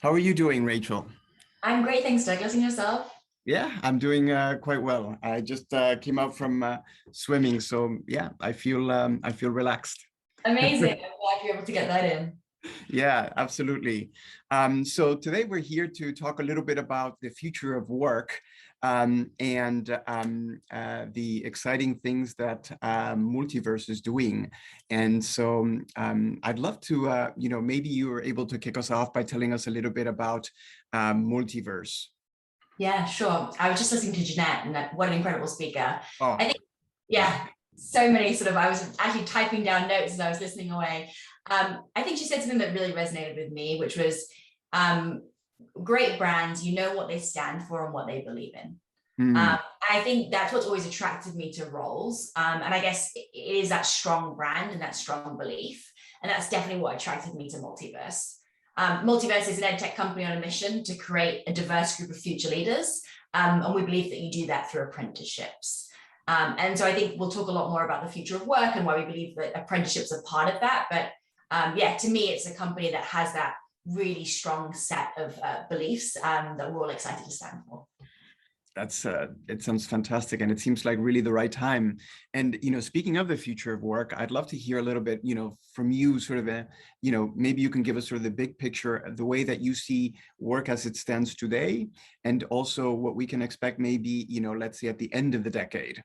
How are you doing, Rachel? I'm great, thanks, Douglas. And yourself? Yeah, I'm doing quite well. I just came out from swimming, so yeah, I feel relaxed. Amazing. I'm glad you're able to get that in. Yeah, absolutely. So today we're here to talk a little bit about the future of work and the exciting things that Multiverse is doing. And so I'd love to, maybe you were able to kick us off by telling us a little bit about Multiverse. Yeah, sure. I was just listening to Jeanette, and what an incredible speaker. I Oh, think, yeah, so many I was actually typing down notes as I was listening away. I think she said something that really resonated with me, which was great brands, you know what they stand for and what they believe in. mm, I think that's what's always attracted me to roles. And I guess it is that strong brand and that strong belief. And that's definitely what attracted me to Multiverse. Multiverse is an ed tech company on a mission to create a diverse group of future leaders. And we believe that you do that through apprenticeships. And so I think we'll talk a lot more about the future of work and why we believe that apprenticeships are part of that. But yeah, to me, it's a company that has that really strong set of beliefs that we're all excited to stand for. that's it sounds fantastic, and it seems like really the right time. And speaking of the future of work, I'd love to hear a little bit, from you, sort of maybe you can give us sort of the big picture, the way that you see work as it stands today, and also what we can expect maybe, let's say at the end of the decade.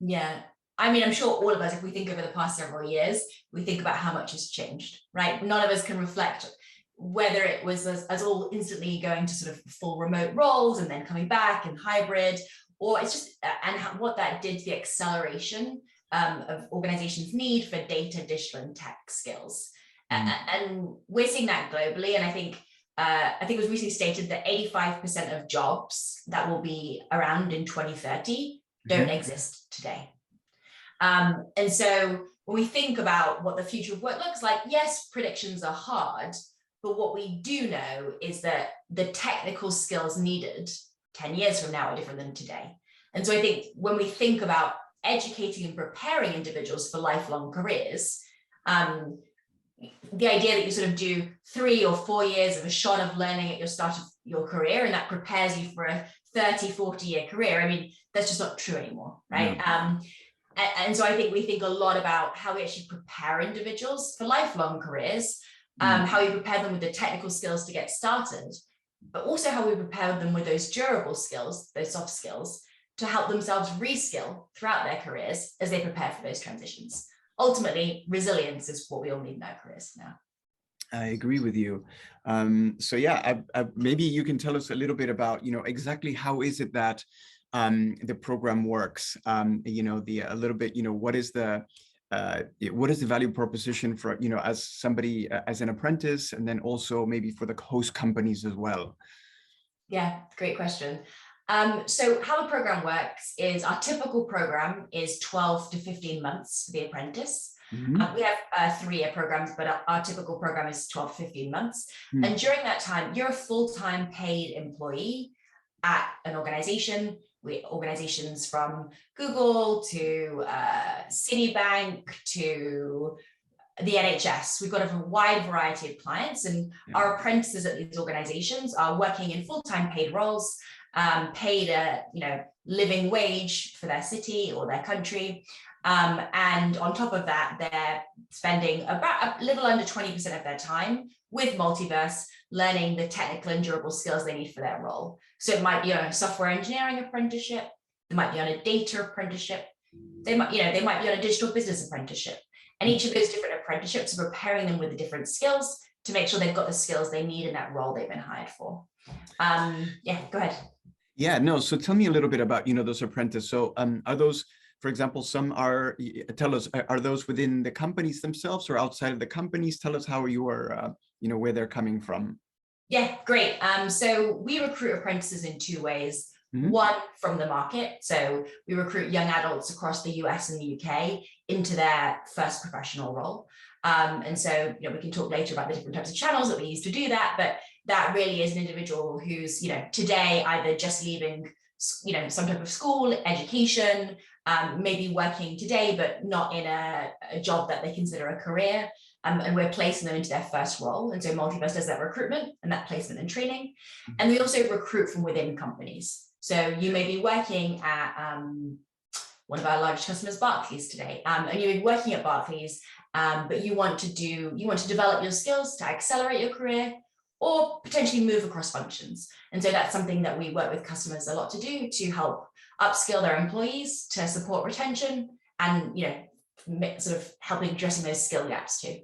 Yeah. I mean, I'm sure all of us, if we think over the past several years, we think about how much has changed, right? None of us can reflect whether it was as all instantly going to sort of full remote roles and then coming back and hybrid, or it's just, and what that did to the acceleration of organizations' need for data, digital, and tech skills. And we're seeing that globally. And I think it was recently stated that 85% of jobs that will be around in 2030 don't exist today. And so when we think about what the future of work looks like, yes, predictions are hard, but what we do know is that the technical skills needed 10 years from now are different than today. And so I think when we think about educating and preparing individuals for lifelong careers, the idea that you sort of do 3 or 4 years of a shot of learning at your start of your career, and that prepares you for a 30, 40-year career, I mean, that's just not true anymore, right? No. And so I think we think a lot about how we actually prepare individuals for lifelong careers, how we prepare them with the technical skills to get started, but also how we prepare them with those durable skills, those soft skills, to help themselves reskill throughout their careers as they prepare for those transitions. Ultimately, resilience is what we all need in our careers now. I agree with you. So yeah, maybe you can tell us a little bit about, exactly how is it that the program works? A little bit, what is the value proposition for, as somebody, as an apprentice, and then also maybe for the host companies as well? Yeah, great question. So how the program works is our typical program is 12 to 15 months for the apprentice. We have 3-year programs, but our typical program is 12 to 15 months. And during that time, you're a full-time paid employee at an organization. Organizations from Google to Citibank to the NHS. We've got a wide variety of clients, and our apprentices at these organizations are working in full-time paid roles, paid a living wage for their city or their country. And on top of that, they're spending about a little under 20% of their time with Multiverse, learning the technical and durable skills they need for their role. So it might be on a software engineering apprenticeship, they might be on a data apprenticeship, they might be on a digital business apprenticeship. And each of those different apprenticeships are preparing them with the different skills to make sure they've got the skills they need in that role they've been hired for. Yeah, go ahead. Yeah, no, so tell me a little bit about, those apprentices. So are those, for example, some are, tell us, are those within the companies themselves or outside of the companies? Tell us how you are, where they're coming from. Yeah, great. So we recruit apprentices in 2 ways. One, from the market. So we recruit young adults across the US and the UK into their first professional role. And so, we can talk later about the different types of channels that we use to do that, but that really is an individual who's, today either just leaving, some type of school, education, maybe working today, but not in a job that they consider a career. and we're placing them into their first role. And so Multiverse does that recruitment and that placement and training. And we also recruit from within companies. So you may be working at one of our largest customers, Barclays, today, and you're working at Barclays, but you want to develop your skills to accelerate your career, or potentially move across functions. And so that's something that we work with customers a lot to do, to help upskill their employees, to support retention, and sort of helping addressing those skill gaps too.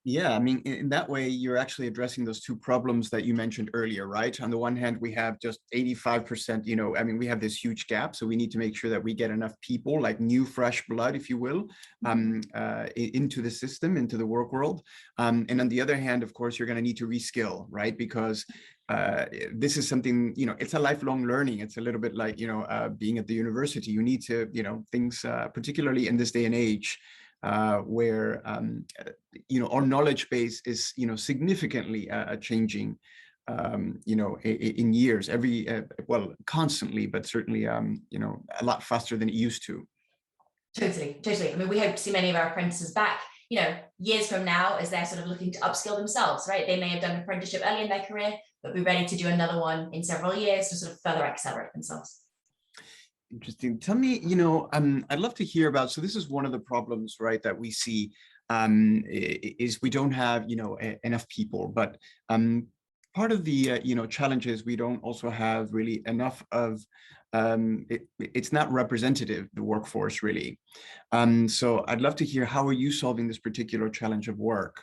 Yeah, I mean, in that way, you're actually addressing those two problems that you mentioned earlier, right? On the one hand, we have just 85%, I mean, we have this huge gap. So we need to make sure that we get enough people, like new, fresh blood, if you will, into the system, into the work world. And on the other hand, of course, you're going to need to reskill, right? Because this is something, it's a lifelong learning. It's a little bit like, being at the university. You need to, things, particularly in this day and age, where our knowledge base is significantly changing in years, constantly, but certainly a lot faster than it used to. Totally. I mean, we hope to see many of our apprentices back years from now, as they're sort of looking to upskill themselves, right? They may have done an apprenticeship early in their career, but be ready to do another one in several years to sort of further accelerate themselves. Interesting. Tell me, I'd love to hear about, so this is one of the problems, right, that we see, is we don't have, enough people, but part of the, challenge is we don't also have really enough of, it's not representative, the workforce really. So I'd love to hear, how are you solving this particular challenge of work?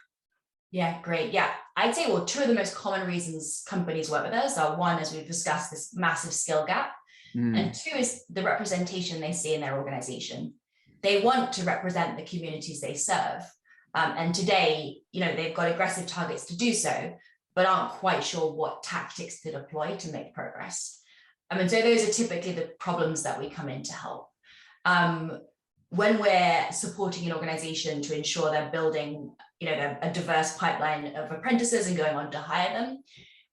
Yeah, great. Yeah, I'd say, two of the most common reasons companies work with us are, one, as we've discussed, this massive skill gap. And two is the representation they see in their organization. They want to represent the communities they serve. And today, they've got aggressive targets to do so, but aren't quite sure what tactics to deploy to make progress. And so those are typically the problems that we come in to help. When we're supporting an organization to ensure they're building, a diverse pipeline of apprentices and going on to hire them,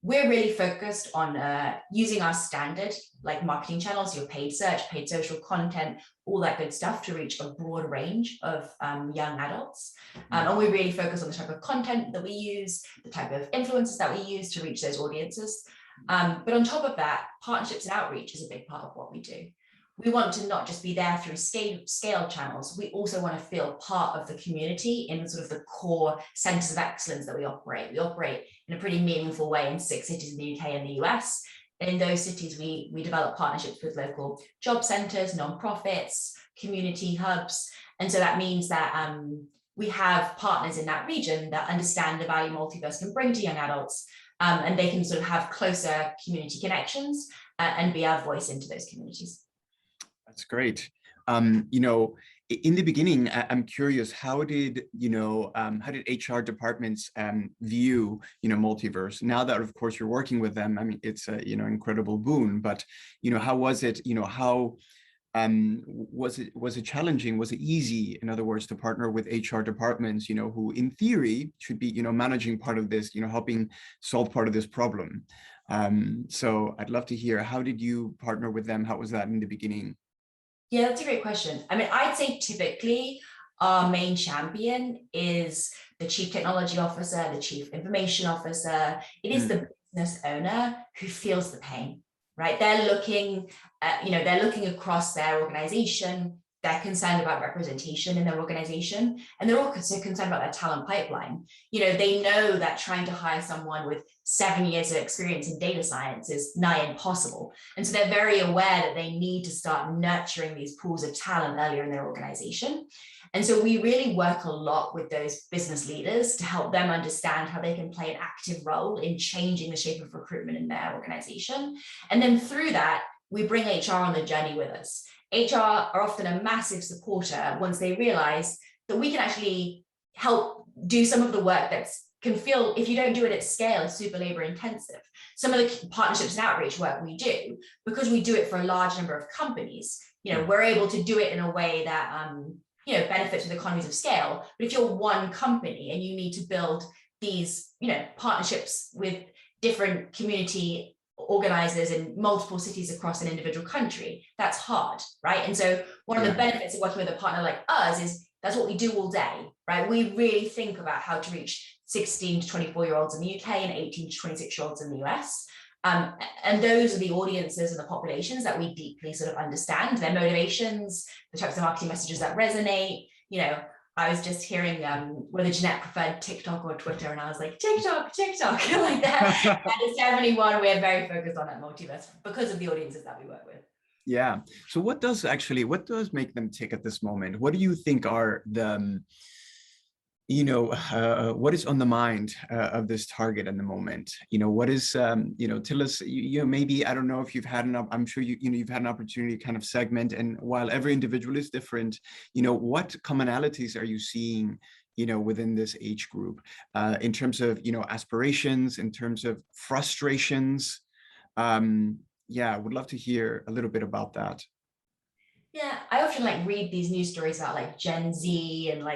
we're really focused on using our standard, like marketing channels, your paid search, paid social content, all that good stuff to reach a broad range of young adults. And we really focus on the type of content that we use, the type of influencers that we use to reach those audiences. But on top of that, partnerships and outreach is a big part of what we do. We want to not just be there through scale channels. We also want to feel part of the community in sort of the core centers of excellence that we operate. We operate in a pretty meaningful way in 6 cities in the UK and the US. And in those cities, we develop partnerships with local job centers, nonprofits, community hubs. And so that means that we have partners in that region that understand the value Multiverse can bring to young adults, and they can sort of have closer community connections and be our voice into those communities. That's great. In the beginning, I'm curious, how did HR departments view, Multiverse? Now that, of course, you're working with them, I mean, it's a, incredible boon, but, how was it, how was it challenging? Was it easy, in other words, to partner with HR departments, who in theory should be, managing part of this, helping solve part of this problem? So I'd love to hear, how did you partner with them? How was that in the beginning? Yeah, that's a great question. I mean, I'd say typically our main champion is the chief technology officer, the chief information officer. It is the business owner who feels the pain, right? They're looking across their organization. They're concerned about representation in their organization, and they're also concerned about their talent pipeline. They know that trying to hire someone with 7 years of experience in data science is nigh impossible. And so they're very aware that they need to start nurturing these pools of talent earlier in their organization. And so we really work a lot with those business leaders to help them understand how they can play an active role in changing the shape of recruitment in their organization. And then through that, we bring HR on the journey with us. HR are often a massive supporter once they realize that we can actually help do some of the work that can feel, if you don't do it at scale, is super labor intensive. Some of the partnerships and outreach work we do, because we do it for a large number of companies, we're able to do it in a way that benefits with economies of scale. But if you're one company and you need to build these partnerships with different community organizers in multiple cities across an individual country, that's hard, right? And so one of the benefits of working with a partner like us is That's what we do all day, right? We really think about how to reach 16 to 24-year-olds in the UK and 18 to 26-year-olds in the US. And those are the audiences and the populations that we deeply sort of understand, their motivations, the types of marketing messages that resonate. You know, I was just hearing whether Jeanette preferred TikTok or Twitter, and I was like, TikTok, like that. That is definitely one we're very focused on at Multiverse because of the audiences that we work with. Yeah. So what does make them tick at this moment? What do you think are the, what is on the mind of this target at the moment? What is, tell us, maybe, I don't know if you've had I'm sure you've had an opportunity to kind of segment, and while every individual is different, what commonalities are you seeing, within this age group, in terms of, aspirations, in terms of frustrations? Yeah, I would love to hear a little bit about that. Yeah, I often read these news stories about Gen Z and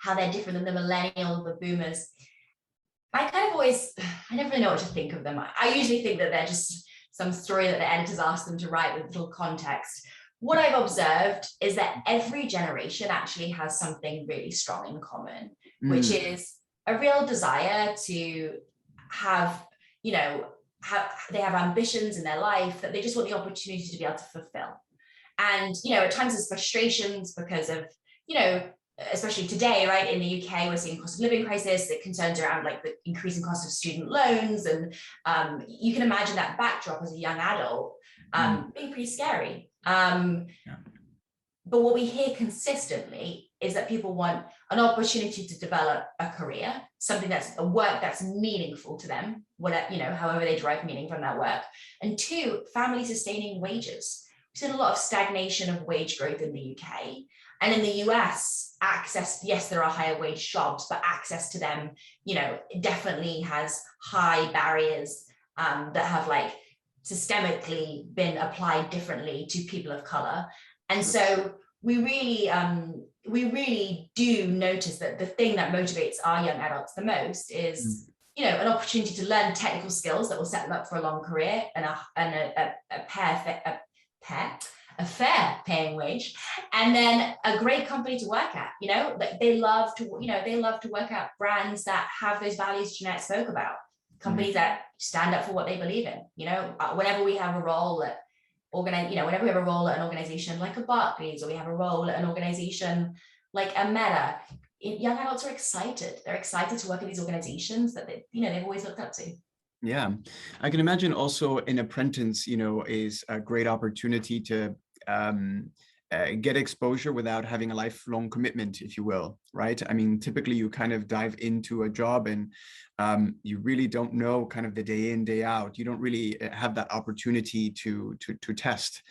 how they're different than the millennials, the boomers. I never really know what to think of them. I usually think that they're just some story that the editors asked them to write with little context. What I've observed is that every generation actually has something really strong in common, which is a real desire to have, they have ambitions in their life that they just want the opportunity to be able to fulfill. And, at times there's frustrations because of, especially today, right, in the UK, we're seeing cost of living crisis, the concerns around the increasing cost of student loans. And you can imagine that backdrop as a young adult being pretty scary. But what we hear consistently is that people want an opportunity to develop a career, something that's a work that's meaningful to them, however they derive meaning from that work. And two, family sustaining wages. We've seen a lot of stagnation of wage growth in the UK. And in the US, access, yes, there are higher wage jobs, but access to them, definitely has high barriers that have systemically been applied differently to people of color. And so we really do notice that the thing that motivates our young adults the most is an opportunity to learn technical skills that will set them up for a long career and a fair paying wage, and then a great company to work at. They love to work at brands that have those values Jeanette spoke about, companies that stand up for what they believe in. Whenever we have a role at whenever we have a role at an organization like a Barclays, or we have a role at an organization like a Meta, young adults are excited. They're excited to work at these organizations that they've always looked up to. Yeah, I can imagine also an apprentice, is a great opportunity to get exposure without having a lifelong commitment, if you will, right? I mean, typically you kind of dive into a job and you really don't know kind of the day in, day out. You don't really have that opportunity to test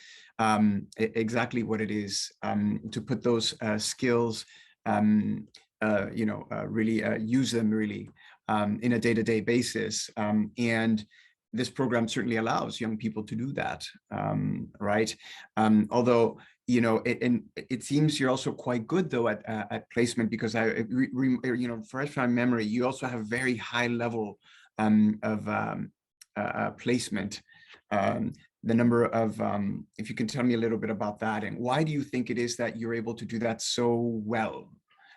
exactly what it is, to put those skills, really use them really in a day-to-day basis. And this program certainly allows young people to do that, right? Although, it seems you're also quite good though at placement, because fresh from memory, you also have very high level of placement. The number of, if you can tell me a little bit about that, and why do you think it is that you're able to do that so well?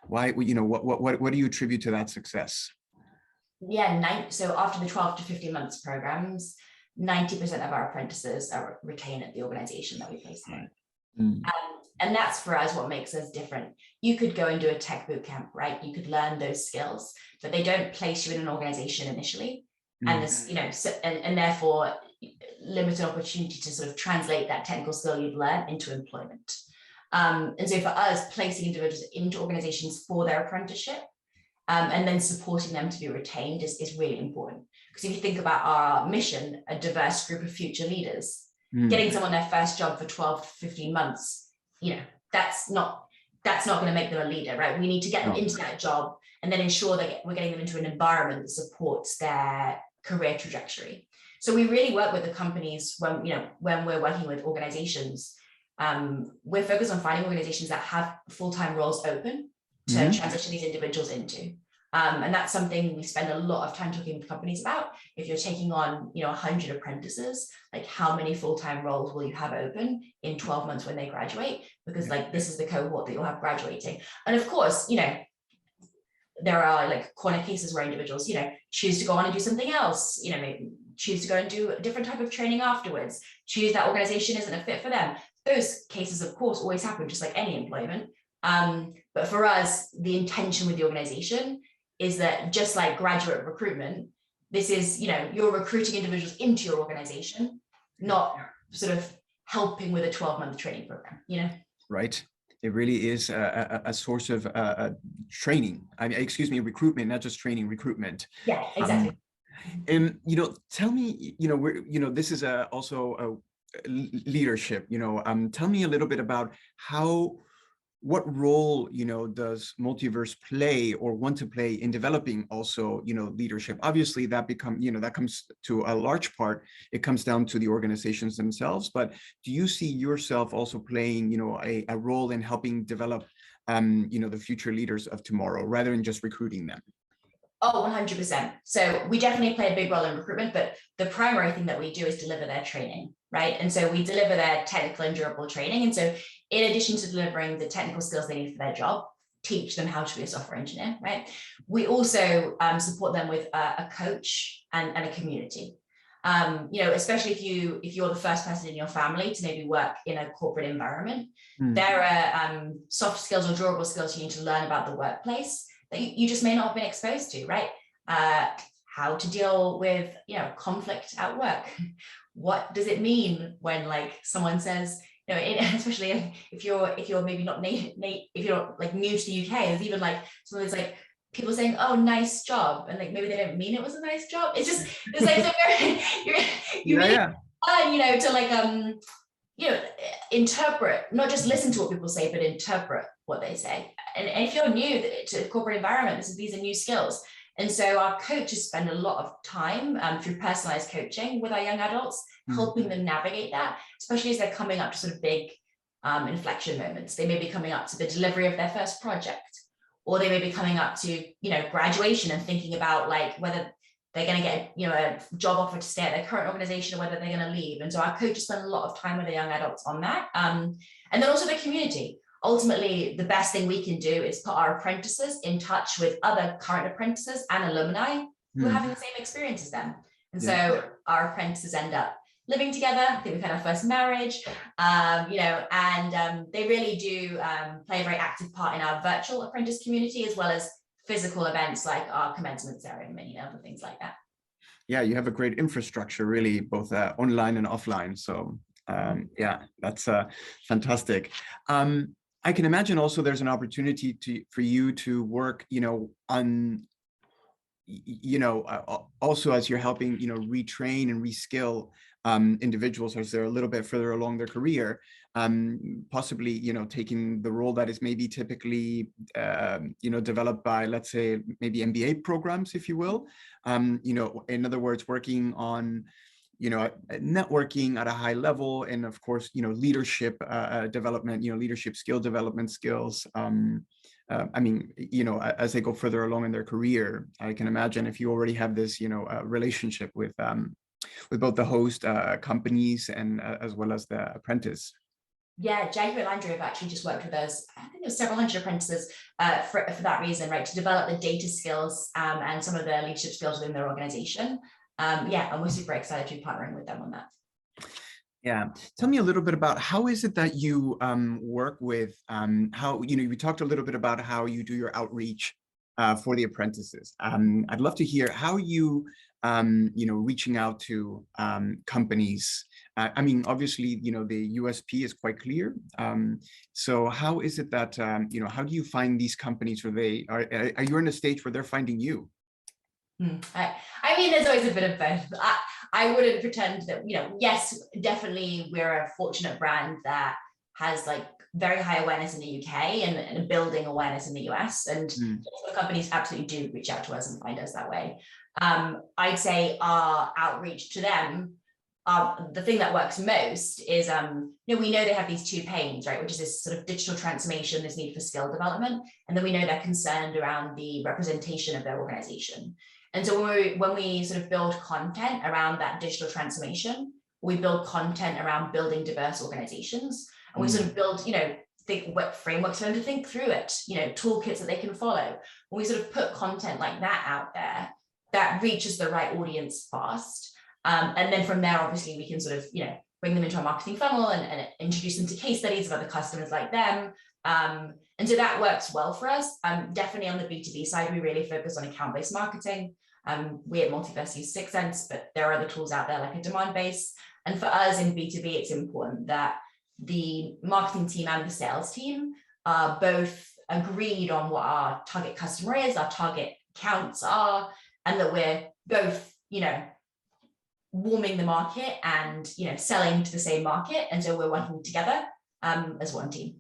Why, what do you attribute to that success? Yeah, so after the 12 to 15 months programs, 90% of our apprentices are retained at the organization that we place them in. And that's for us what makes us different. You could go and do a tech boot camp, right? You could learn those skills, but they don't place you in an organization initially. And this, and therefore limited opportunity to sort of translate that technical skill you've learned into employment. And so for us, placing individuals into organizations for their apprenticeship, and then supporting them to be retained is really important. Because if you think about our mission, a diverse group of future leaders, getting someone their first job for 12 to 15 months, that's not going to make them a leader, right? We need to get them into that job and then ensure that we're getting them into an environment that supports their career trajectory. So we really work with the companies when we're working with organizations. We're focused on finding organizations that have full-time roles open to transition these individuals into. And that's something we spend a lot of time talking to companies about. If you're taking on, 100 apprentices, like how many full-time roles will you have open in 12 months when they graduate? Because like this is the cohort that you'll have graduating. And of course, there are like corner cases where individuals, choose to go on and do something else, maybe choose to go and do a different type of training afterwards, choose that organization isn't a fit for them. Those cases, of course, always happen, just like any employment. But for us, the intention with the organization is that just like graduate recruitment, this is, you're recruiting individuals into your organization, not sort of helping with a 12-month training program, Right. It really is a source of training. I mean, excuse me, recruitment, not just training, recruitment. Yeah, exactly. And, tell me, this is also a leadership, tell me a little bit about what role, does Multiverse play or want to play in developing also, leadership? Obviously that that comes to a large part, it comes down to the organizations themselves, but do you see yourself also playing, a role in helping develop, the future leaders of tomorrow rather than just recruiting them? Oh, 100%. So we definitely play a big role in recruitment, but the primary thing that we do is deliver their training, right? And so we deliver their technical and durable training. And so in addition to delivering the technical skills they need for their job, teach them how to be a software engineer, right? We also support them with a coach and a community. Especially if you're the first person in your family to maybe work in a corporate environment, there are soft skills or durable skills you need to learn about the workplace that you just may not have been exposed to, right? How to deal with, conflict at work. What does it mean when like someone says, especially if you're maybe not if you're like new to the UK, there's even like some of those like people saying, "Oh, nice job," and like maybe they don't mean it was a nice job. It's just it's like so very you really fun, to like interpret, not just listen to what people say, but interpret what they say. And if you're new to the corporate environment, these are new skills. And so our coaches spend a lot of time through personalized coaching with our young adults, helping them navigate that, especially as they're coming up to sort of big inflection moments. They may be coming up to the delivery of their first project, or they may be coming up to, graduation and thinking about like whether they're going to get, a job offer to stay at their current organization or whether they're going to leave. And so our coaches spend a lot of time with the young adults on that. And then also the community. Ultimately, the best thing we can do is put our apprentices in touch with other current apprentices and alumni who are having the same experience as them. And so our apprentices end up living together. I think we've had our first marriage, and they really do play a very active part in our virtual apprentice community, as well as physical events like our commencement ceremony and other things like that. Yeah, you have a great infrastructure, really, both online and offline. So yeah, that's fantastic. I can imagine also there's an opportunity for you to work, on, also as you're helping, retrain and reskill individuals as they're a little bit further along their career, possibly, taking the role that is maybe typically, developed by, let's say, maybe MBA programs, if you will, in other words, working on, networking at a high level, and of course, leadership development, leadership skill development skills. I mean, as they go further along in their career, I can imagine if you already have this, relationship with both the host companies and as well as the apprentice. Yeah, Jacob and Andrew have actually just worked with us. I think there's several hundred apprentices for that reason, right? To develop the data skills and some of the leadership skills within their organization. Yeah, and we're super excited to be partnering with them on that. Yeah, tell me a little bit about how is it that you work with, how, we talked a little bit about how you do your outreach for the apprentices. I'd love to hear how you, reaching out to companies. I mean, obviously, the USP is quite clear. So how is it that, how do you find these companies? Are you in a stage where they're finding you? I mean, there's always a bit of both. I wouldn't pretend that, yes, definitely we're a fortunate brand that has like very high awareness in the UK and building awareness in the US. And companies absolutely do reach out to us and find us that way. I'd say our outreach to them the thing that works most is, we know they have these two pains, right? Which is this sort of digital transformation, this need for skill development. And then we know they're concerned around the representation of their organization. And so when we sort of build content around that digital transformation, we build content around building diverse organizations. And we sort of build, think what frameworks for them to think through it, toolkits that they can follow. When we sort of put content like that out there, that reaches the right audience fast. And then from there, obviously, we can sort of, bring them into our marketing funnel and introduce them to case studies of other customers like them. And so that works well for us. Definitely on the B2B side, we really focus on account-based marketing. We at Multiverse use 6 Sense, but there are other tools out there like a demand base. And for us in B2B, it's important that the marketing team and the sales team are both agreed on what our target customer is, our target accounts are, and that we're both, warming the market and, selling to the same market. And so we're working together as one team.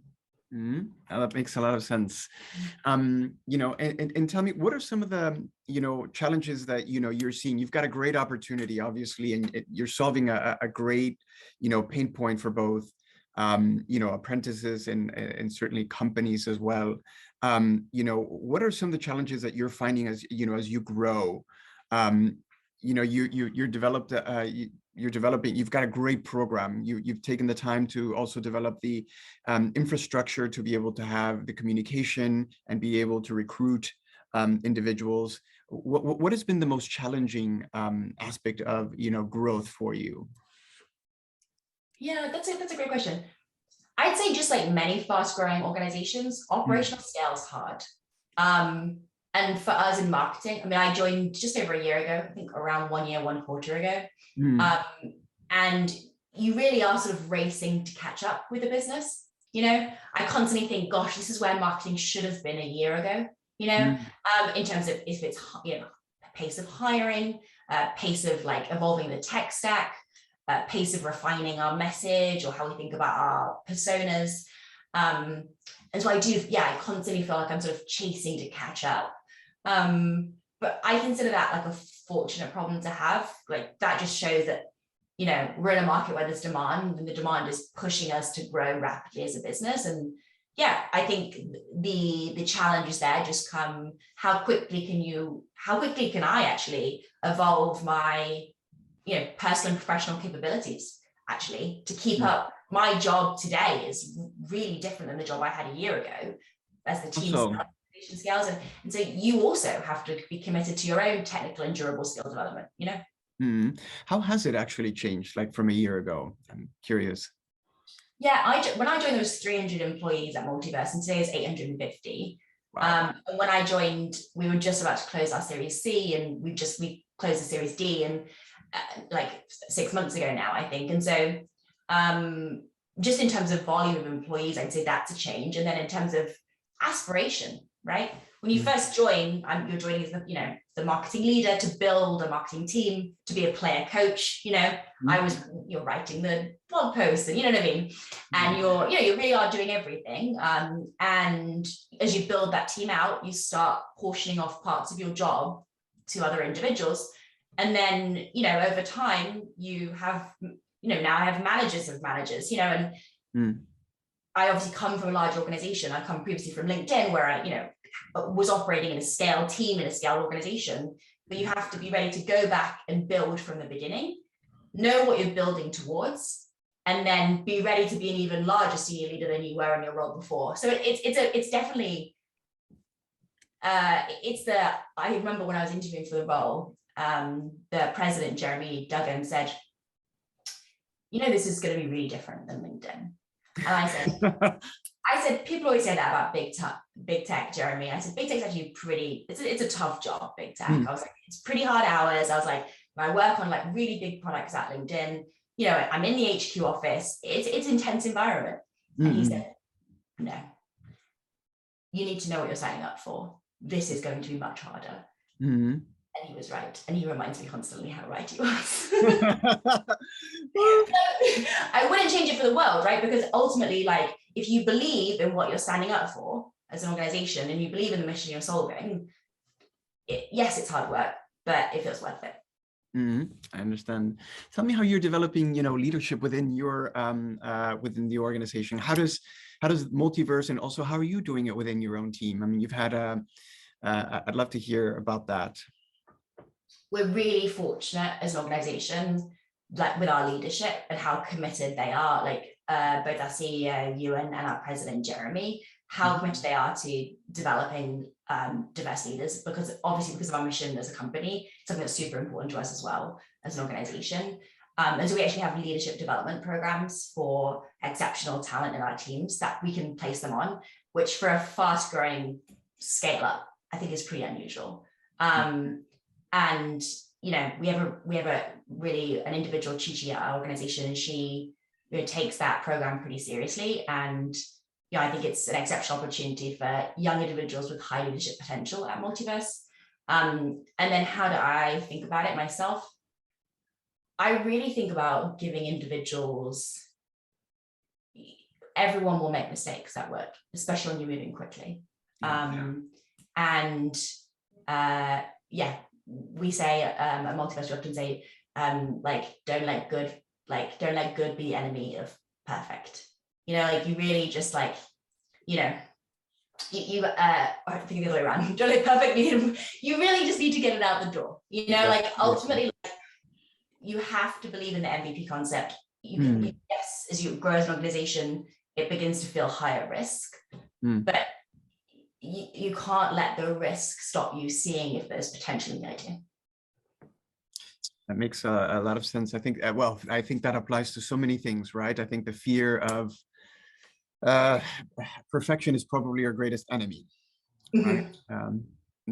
That makes a lot of sense. And tell me, what are some of the, challenges that, you're seeing? You've got a great opportunity, obviously, and you're solving a great, pain point for both, apprentices and certainly companies as well. What are some of the challenges that you're finding as you grow? You're developing, you've got a great program. You've taken the time to also develop the infrastructure to be able to have the communication and be able to recruit individuals. What has been the most challenging aspect of, growth for you? Yeah, that's a great question. I'd say just like many fast-growing organizations, operational scale is hard. And for us in marketing, I joined just over a year ago, I think around 1 year, 1 quarter ago. And you really are sort of racing to catch up with the business. I constantly think, gosh, this is where marketing should have been a year ago, in terms of if it's, pace of hiring, pace of like evolving the tech stack, pace of refining our message or how we think about our personas. And so I constantly feel like I'm sort of chasing to catch up. But I consider that like a fortunate problem to have. Like that just shows that, we're in a market where there's demand and the demand is pushing us to grow rapidly as a business. And yeah, I think the challenges there just come, how quickly can I actually evolve my, personal and professional capabilities actually to keep up. My job today is really different than the job I had a year ago as the team scales. And so you also have to be committed to your own technical and durable skill development, How has it actually changed, like from a year ago? I'm curious. Yeah, when I joined, there was 300 employees at Multiverse, and today is 850. Wow. And when I joined, we were just about to close our Series C, and we closed the Series D, and like 6 months ago now, I think. And so, just in terms of volume of employees, I'd say that's a change. And then in terms of aspiration, right? When you first join, you're joining as the marketing leader to build a marketing team, to be a player coach. You're writing the blog posts, and you know what I mean. And you really are doing everything. And as you build that team out, you start portioning off parts of your job to other individuals, and then over time you have now I have managers of managers, and I obviously come from a large organization. I come previously from LinkedIn, where I was operating in a scale team, in a scale organization, but you have to be ready to go back and build from the beginning, know what you're building towards, and then be ready to be an even larger senior leader than you were in your role before. So it's definitely, I remember when I was interviewing for the role, the president, Jeremy Duggan, said, this is going to be really different than LinkedIn. And I said, people always say that about big tech, Jeremy. I said, big tech's actually it's a tough job, big tech. I was like, it's pretty hard hours. I was like, I work on like really big products at LinkedIn. I'm in the HQ office. It's intense environment. And he said, no, you need to know what you're signing up for. This is going to be much harder. And he was right. And he reminds me constantly how right he was. I wouldn't change it for the world, right? Because ultimately, like, if you believe in what you're standing up for as an organization and you believe in the mission you're solving, yes, it's hard work, but it feels worth it. I understand. Tell me how you're developing, leadership within your within the organization. How does Multiverse, and also how are you doing it within your own team? I mean, you've had I'd love to hear about that. We're really fortunate as an organization, like with our leadership and how committed they are, like both our CEO, Ewan, and our president, Jeremy, how committed they are to developing diverse leaders, because of our mission as a company, something that's super important to us as well as an organization. And so we actually have leadership development programs for exceptional talent in our teams that we can place them on, which for a fast growing scale up, I think is pretty unusual. And we have a really an individual, Chi at our organization, and she takes that program pretty seriously. And I think it's an exceptional opportunity for young individuals with high leadership potential at Multiverse. And then how do I think about it myself? I really think about giving individuals, everyone will make mistakes at work, especially when you're moving quickly. We say at Multiverse, we often say, don't let good be the enemy of perfect. You really just I think the other way around. Don't let perfect be, you really just need to get it out the door. Ultimately, you have to believe in the MVP concept. Yes, as you grow as an organization, it begins to feel higher risk, but you can't let the risk stop you seeing if there's potential in the idea. That makes a lot of sense. I think, I think that applies to so many things, right? I think the fear of perfection is probably our greatest enemy, right?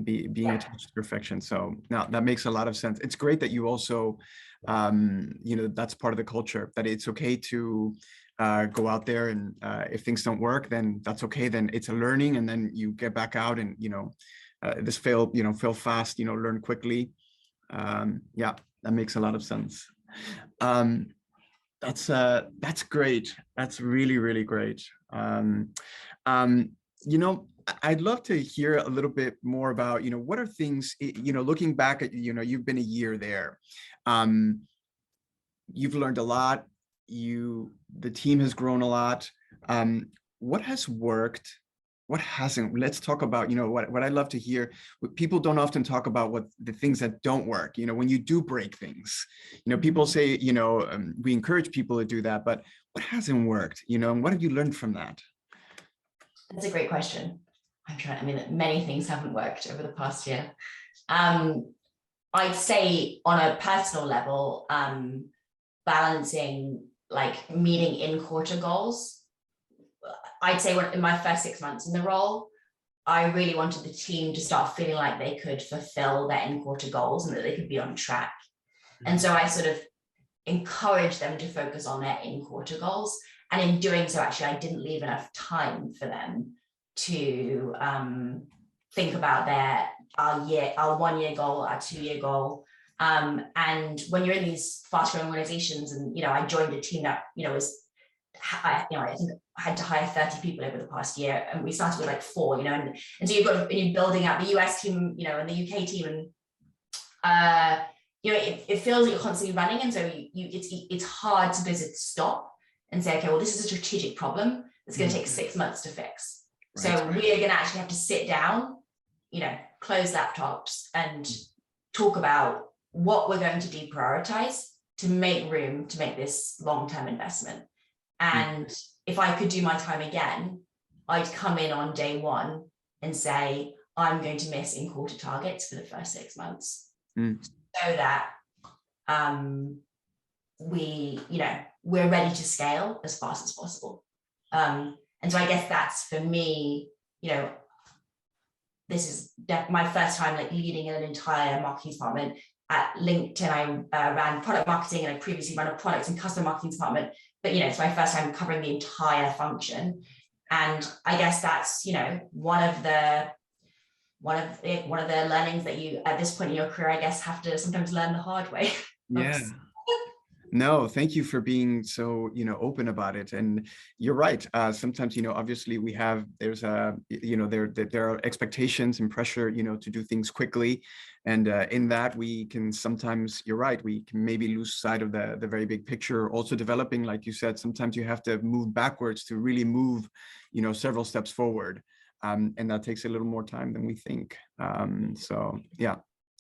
Being attached to perfection. So now that makes a lot of sense. It's great that you also, that's part of the culture, that it's okay to go out there, and if things don't work, then that's okay. Then it's a learning, and then you get back out and, fail fast, learn quickly. That makes a lot of sense. That's great. That's really, really great. I'd love to hear a little bit more about, what are things, looking back at, you've been a year there. You've learned a lot. The team has grown a lot. What has worked? What hasn't? Let's talk about, what I love to hear. People don't often talk about what the things that don't work, when you do break things, people say, we encourage people to do that, but what hasn't worked, and what have you learned from that? That's a great question. Many things haven't worked over the past year. I'd say on a personal level, balancing meeting in-quarter goals. I'd say in my first 6 months in the role, I really wanted the team to start feeling like they could fulfill their in-quarter goals and that they could be on track. And so I sort of encouraged them to focus on their in-quarter goals. And in doing so, actually, I didn't leave enough time for them to think about our 1 year goal, our 2 year goal. And when you're in these fast-growing organizations, and I joined a team that I think I had to hire 30 people over the past year, and we started with 4, and so you're building out the US team, and the UK team, and it feels like you're constantly running, and so it's hard to visit stop and say, okay, well, this is a strategic problem that's going to take 6 months to fix. Right. So we're going to actually have to sit down, close laptops and talk about what we're going to deprioritize to make room to make this long-term investment. And if I could do my time again, I'd come in on day one and say, I'm going to miss in-quarter targets for the first 6 months, so that we're ready to scale as fast as possible. And so I guess that's, for me, this is my first time leading an entire marketing department. At LinkedIn, I ran product marketing, and I previously ran a product and customer marketing department. But it's my first time covering the entire function, and I guess that's one of the learnings that you, at this point in your career, I guess, have to sometimes learn the hard way. Yeah. No, thank you for being so, open about it. And you're right. Sometimes, obviously there's there are expectations and pressure, to do things quickly. And in that we can sometimes, you're right, we can maybe lose sight of the very big picture. Also developing, like you said, sometimes you have to move backwards to really move, several steps forward. And that takes a little more time than we think. So yeah,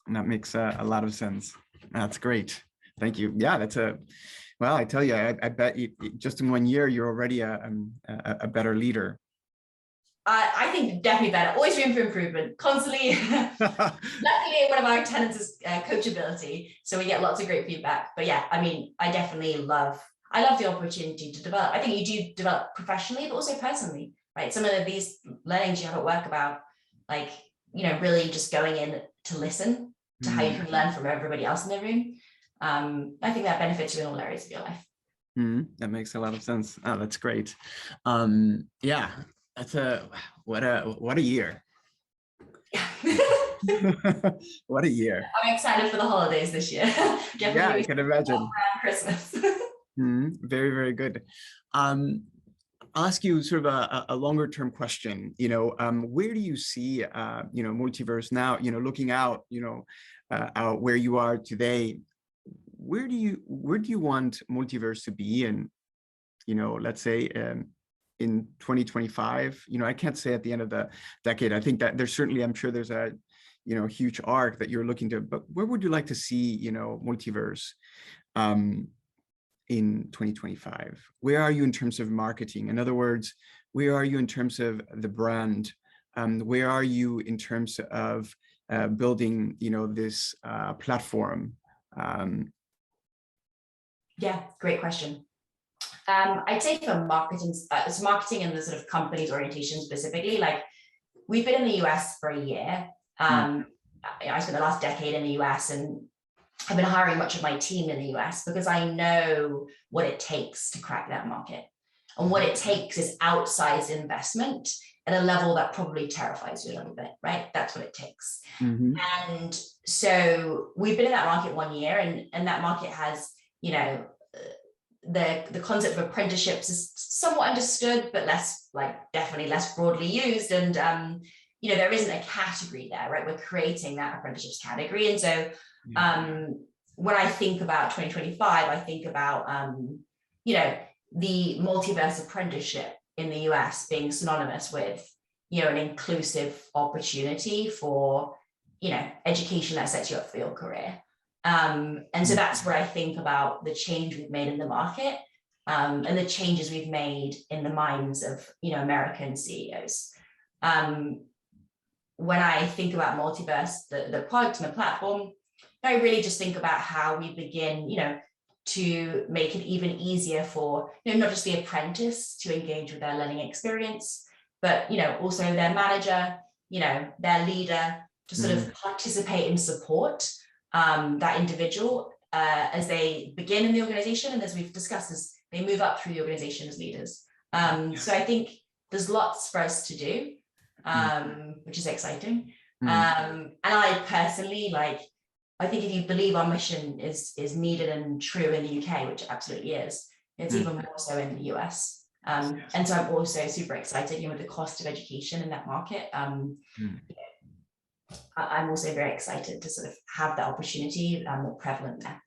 and that makes a lot of sense. That's great. Thank you. Yeah, well, I tell you, I bet just in 1 year, you're already a better leader. I think definitely better. Always room for improvement, constantly. Luckily, one of our tenets is coachability, so we get lots of great feedback. But yeah, I mean, I love the opportunity to develop. I think you do develop professionally, but also personally, right? Some of these learnings you have at work about, like, really just going in to listen to how you can learn from everybody else in the room. I think that benefits you in all areas of your life. That makes a lot of sense. Oh, that's great. Yeah, what a year. What a year. I'm excited for the holidays this year. Yeah, I can imagine. Around Christmas. Very, very good. I'll ask you sort of a longer term question. Where do you see Multiverse now, looking out, out where you are today? Where do you want Multiverse to be in, let's say in 2025? I can't say at the end of the decade. I think that there's certainly, I'm sure there's a huge arc that you're looking to, but where would you like to see Multiverse in 2025? Where are you in terms of marketing? In other words, where are you in terms of the brand? Where are you in terms of building this platform? Yeah, great question. I'd say for marketing, it's marketing and the sort of company's orientation specifically. Like, we've been in the US for a year. I spent the last decade in the US, and I've been hiring much of my team in the US because I know what it takes to crack that market. And what it takes is outsized investment at a level that probably terrifies you a little bit, right? That's what it takes. And so we've been in that market 1 year, and that market has, the concept of apprenticeships is somewhat understood, but definitely less broadly used. And, there isn't a category there, right? We're creating that apprenticeships category. And so when I think about 2025, I think about, the multiverse apprenticeship in the US being synonymous with, an inclusive opportunity for, education that sets you up for your career. And so that's where I think about the change we've made in the market, and the changes we've made in the minds of, American CEOs. When I think about Multiverse, the product and the platform, I really just think about how we begin, to make it even easier for, not just the apprentice to engage with their learning experience, but, also their manager, their leader, to sort of participate and support that individual as they begin in the organization, and as we've discussed, as they move up through the organization as leaders. So I think there's lots for us to do, which is exciting. And I personally, I think if you believe our mission is needed and true in the UK, which it absolutely is, it's even more so in the US. And so I'm also super excited, with the cost of education in that market. I'm also very excited to sort of have that opportunity more prevalent there.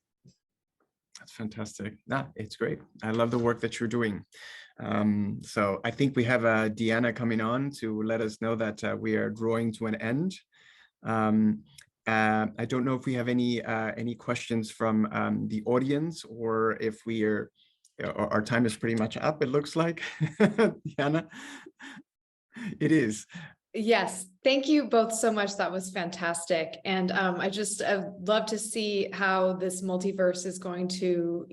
That's fantastic. No, it's great. I love the work that you're doing. So I think we have Deanna coming on to let us know that we are drawing to an end. I don't know if we have any questions from the audience, or if our time is pretty much up, it looks like. Deanna, it is. Yes, thank you both so much. That was fantastic. And I'd love to see how this multiverse is going to,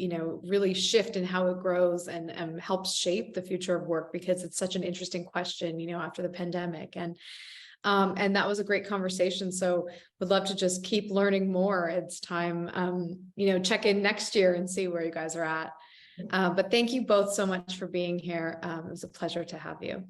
really shift in how it grows and helps shape the future of work, because it's such an interesting question, after the pandemic. And that was a great conversation. So would love to just keep learning more. It's time, check in next year and see where you guys are at. But thank you both so much for being here. It was a pleasure to have you.